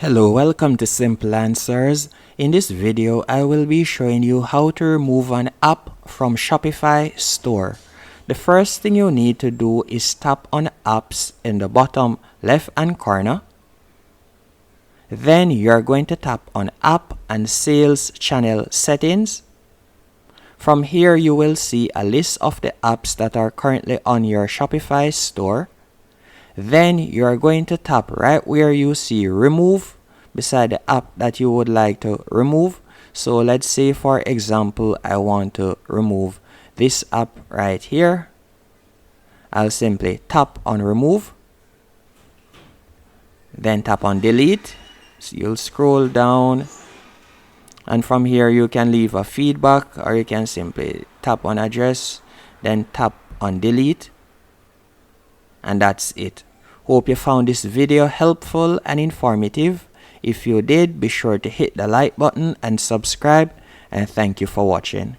Hello, welcome to Simple Answers. In this video, I will be showing you how to remove an app from Shopify store. The first thing you need to do is tap on apps in the bottom left hand corner. Then you're going to tap on app and sales channel settings. From here, you will see a list of the apps that are currently on your Shopify store. Then you are going to tap right where you see remove beside the app that you would like to remove. So let's say, for example, I want to remove this app right here. I'll simply tap on remove, then tap on delete. So you'll scroll down, and from here you can leave a feedback, or you can simply tap on address, then tap on delete, and that's it. Hope you found this video helpful and informative. If you did, be sure to hit the like button and subscribe, and thank you for watching.